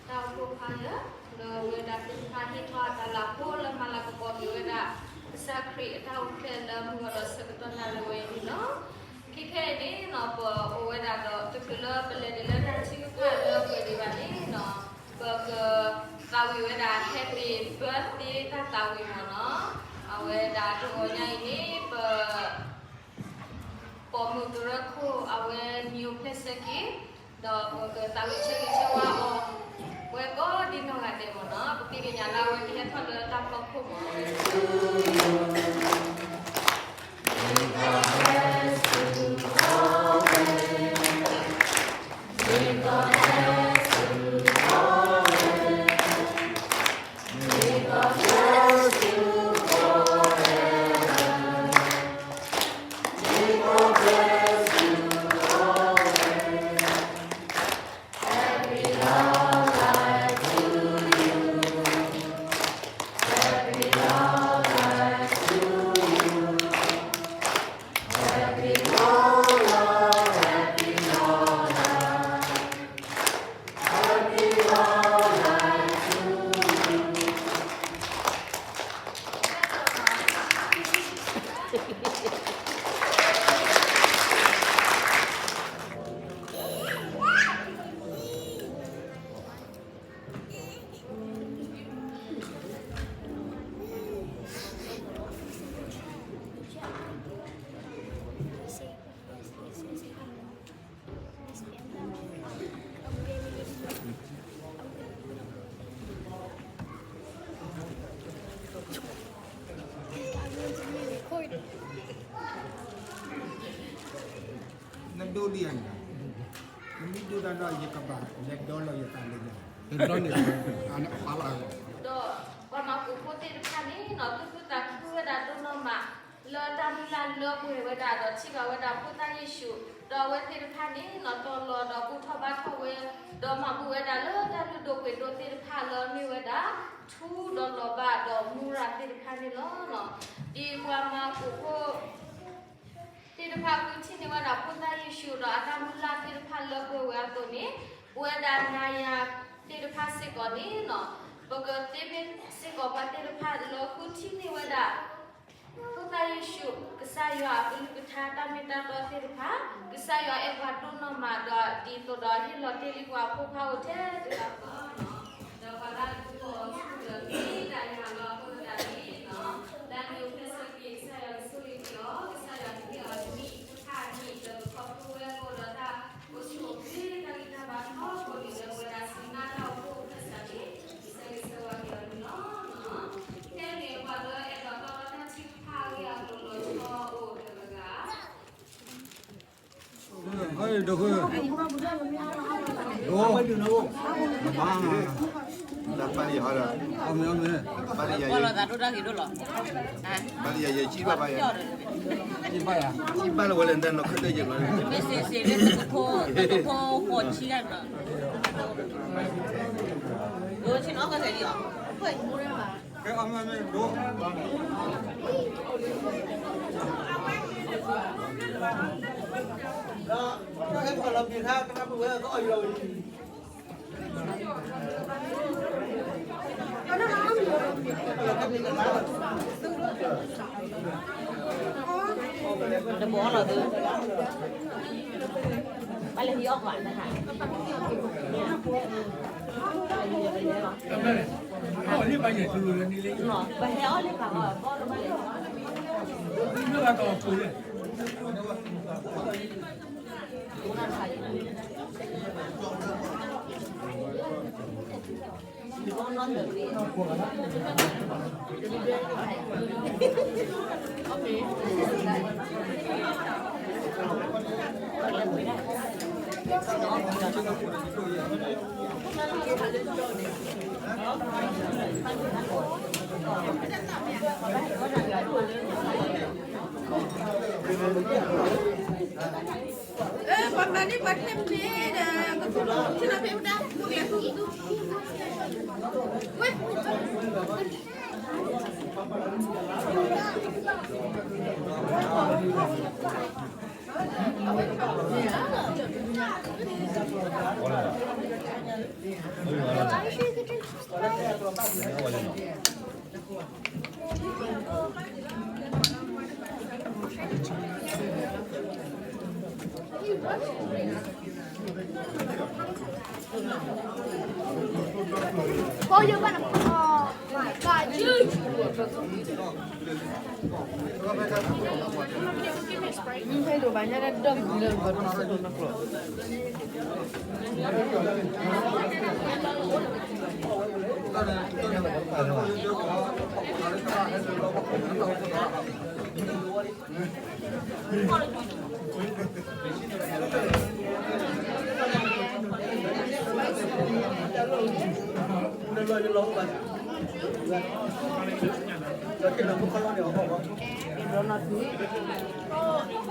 tao cô khai á rồi người đã tin khai hi thoa ta là cô là mà là có người đã sa kri tao khen là người đó sẽ có là người nó khi khen đi nó bờ người đã đó tôi cứ lo bên đây là đang chịu khai lo người đi vào đi nó bờ tao người đã happy birthday ta tao người mà nó người đã rồi ngày ní bờ Pomodoro awe new place ki do ke tahu cewa o we go di no ngade mono bukti ke nyala we ki thon le tam ko khu mo Nandolian ka. Hindi doon na lagi ka ba? Nagdolo yung tali niya. Nandoli. Anak pala. do còn nó cũng có tiền khăn ấy nó cứ ta cứ đã đâu nó mà lỡ ta đi làm lỡ bùi với đã đó chỉ có với đã phụ ta như sủ đó với tiền khăn ấy nó to lỡ đó phụ thọ ba thọ với đó mà bùi đã lỡ ta được đồ quyền đồ tiền khăn lỡ mi với đã thu đó lỡ ba đó mua ra tiền khăn ấy lỡ nó đi qua mà cũng có tiền khăn cũng chỉ nên mà đã phụ ta như sủ đó ta mua ra tiền khăn lỡ bùi với đó ní bùi đã ngay tiền khăn sẽ có ní nó Baga tebe se ko pate ro pha lo kuchi ni wada ko ta yishu ksa yo apul kutha ta meta to te ro pha ksa yo e wa to no ma do di to do hi lo te li kwa phu pha o the te la ko no do pa la ku ko su de ni da ya lo ko da ni no da ni u pesa ki ksa yo su li yo ksa yo ki yo ni kutha ni de ko pu we ko da ta ko su ki ta ki ta ba no ko ni de wada sina ta ko ksa ni Ơi, được rồi. Đồ. Ba. Đã ba đi hỏi rồi. Ông này. Ba đi Kalau vậy. tak ada gitu loh. Ba đi vậy chỉ ba vậy. Chị bay à? Chỉ ba là quên lên nó khơi dậy rồi. Mesti dia tu ko kunci kan. Dua sini orang kali dia. Cái ông này đồ. Đó, các em còn làm việc ha, các em vừa có rồi. Ada bola tu. Balik hiok kan dah. Họ đi bay nhảy từ lên đi lên. No, bahaya ni kau. Kau balik. Nó là cầu cùi đấy. Con non được đi. Pag ni patem ni sinabi mo na kuya ko ito. Wait. Oh, you're gonna. Oh my God, huge. Thấy đồ bán ra đông lần vật nó đồ nặc lộ.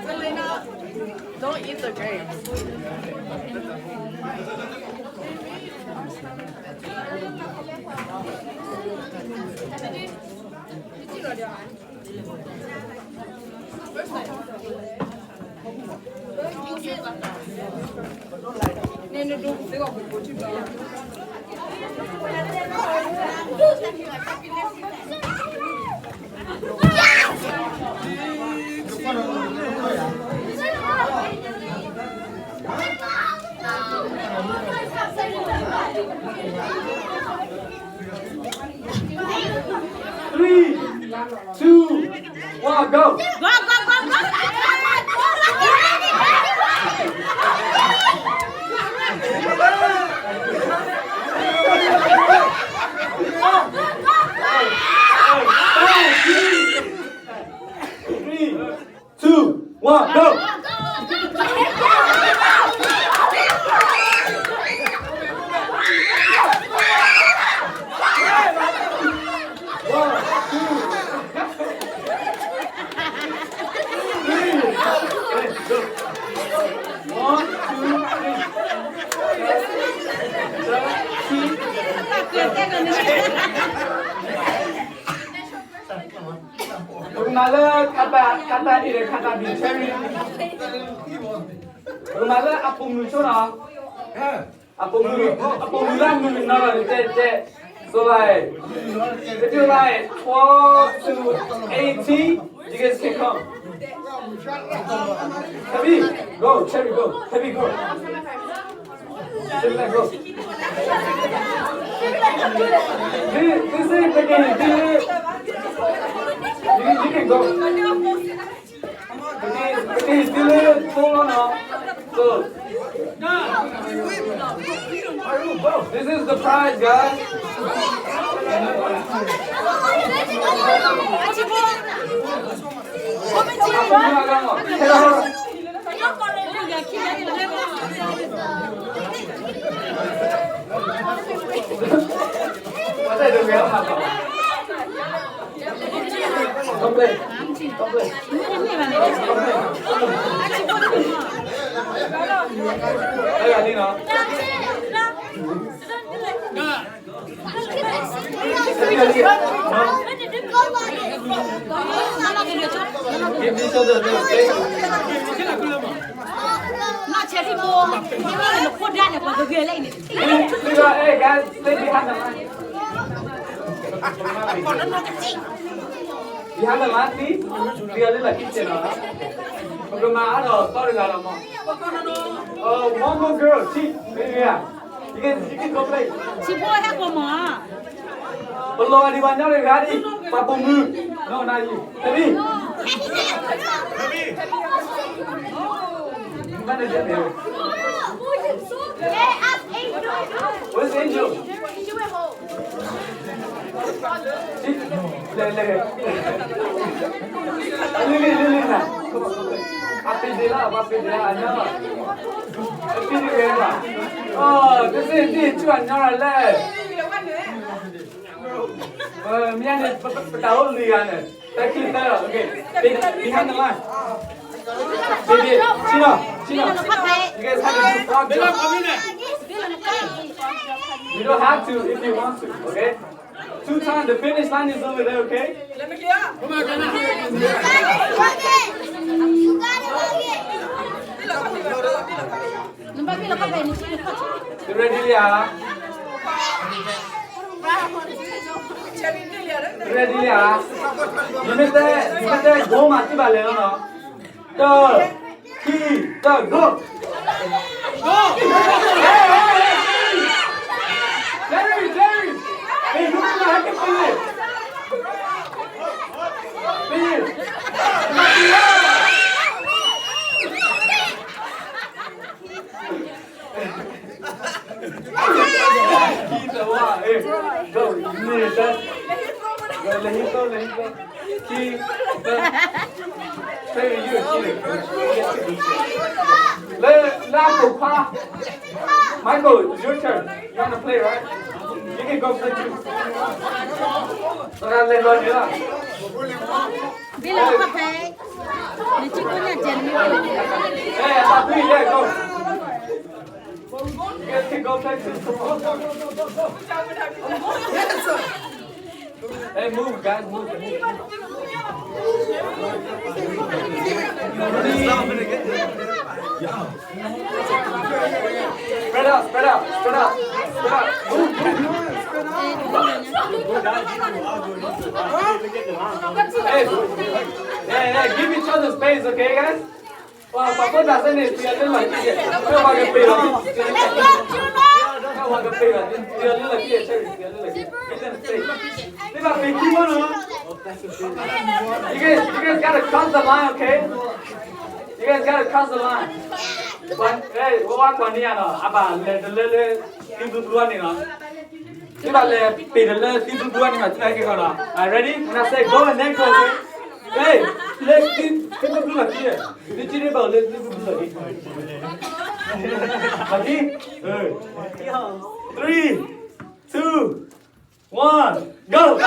Selena, don't eat the grapes. Three, two, one, go. Go, go, go, go. Three, two, one, go. Rumahnya kata ini kata bicara. Rumahnya apa muncul ah? Apa mulan nara cek so like if you like 12 to 18, you guys can come. Heavy, go, Cherry, go, Heavy, go. Cherry, go. This is the game. You can go. Okay, still hold on now. So, this is the prize, guys. Give each other a little space. Hey guys, stay behind the line. Behind the line, please. We are little kitchen. One more girl. She, you can go play. Below di banyak le gadi, papu mu. No, not you. Heavy. Mana dia ni? Where's Angel? Lili na. Api dia anya. Api dia lah. Oh, kasi di cuan nyara le. Mian petahun lian. Take it there. Okay. Behind the line. Baby, Chino. You guys have to frog jump. You don't have to if you want to, okay? 2 times, the finish line is over there, okay? You got it. You ready, Leah? Ready ya? Limite go mati balik no. Tur, kita go. Jerry. Hey, you don't have to finish. Kita wah, go. Ini dah. Go. Kita. Hey, you. Michael, it's your turn. You want to play, right? You can go play too. Sekarang lebar ni lah. Bila apa pay? Ni cikgu ni ajar ni. Tapi go. You can go play too. Hey, move, guys, move. Spread out. Move. Hey, give each other space, okay, guys? Wow, Papa doesn't need to be a little like this. You guys gotta cross the line, okay? You guys gotta cross the line. Hey, what one here no? Aba, le, tidur dua ni no. Kita le, tidur dua ni macam ni kalau. Ready? When I say go and then go. Hey, let's tidur dua lagi. Ni ciri baru let's tidur dua lagi. Lagi? 3, 2, 1, go!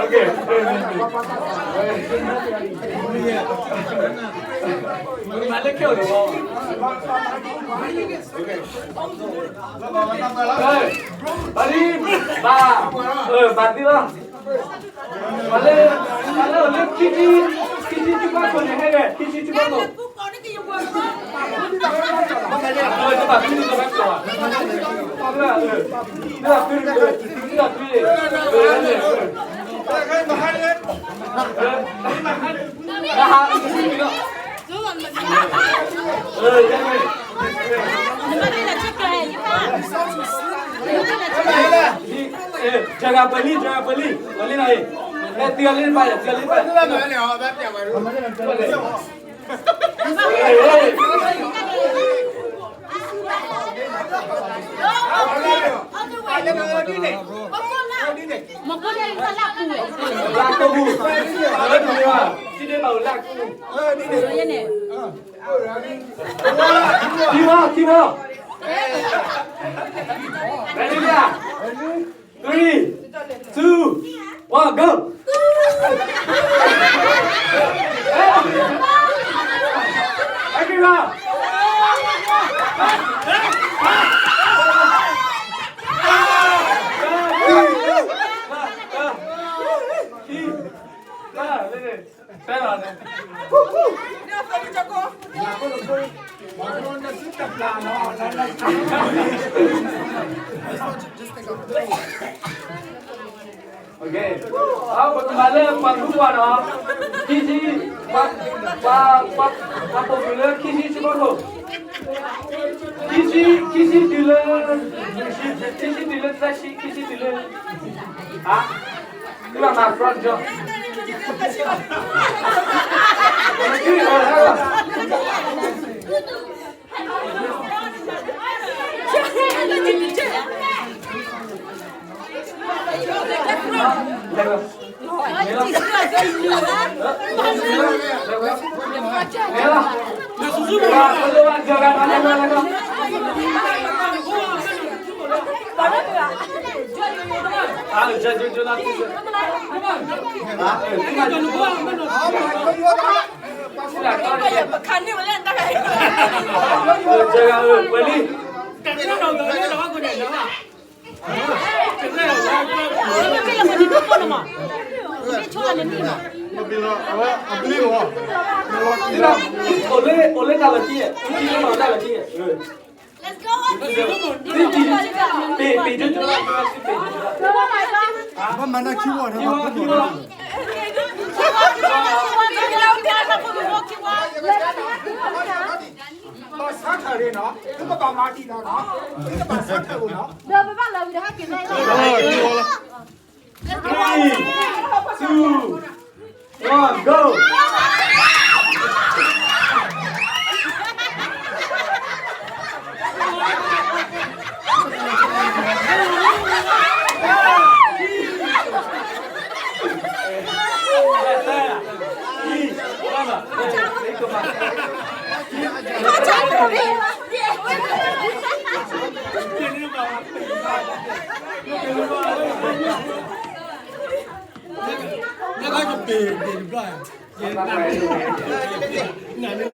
Okay. Balik kau ni. Balik, mati lah. Balik, kiki cuba kau ni है kiki cuba kau. Cepat pilih cepat kau. Jaga beli naik. Tinggalin bayar. Laku. Sini bau laku. Timo. Ready ya? 3, 2, 1, go. Everyone. Okay. Kembali pangkuan kisi popular kisi cuba lo. Kisi dealer tashi kisi dealer. Ah, itu apa front job? Ah, jujur nanti. Ah, Makan ni boleh tak? jangan beli. Tapi lah macam ni pun nama. Ini cuma ni mah. Oleh dah lagi ya. Ini mau dah lagi ya. Let's go. Pi jujur lah. Apa mana kiwa dah apa tu? Pasal hari na, kita bawa mati na na. Kita pasal hari na. Dah bapak lalu dah kita. 3, 2, 1, go. Dia kan jepit, dia juga.